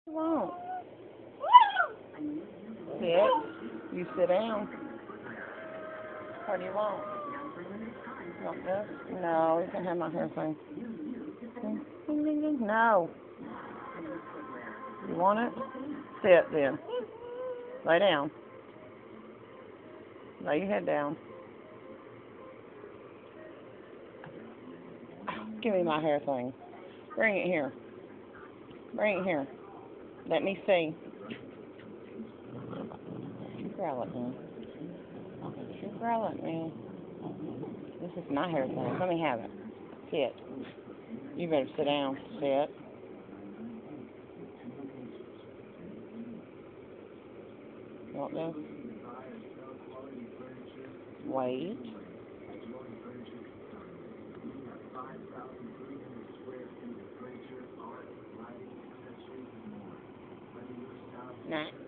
You won't. Sit. You sit down. What do you want? You want this? No, you can have my hair thing. No. You want it? Sit then. Lay down. Lay your head down. Give me my hair thing. Bring it here. Bring it here. Let me see. You growl at me. You growl at me. This is my hair thing. Let me have it. Sit. You better sit down. Sit. You want this? Wait. Nah.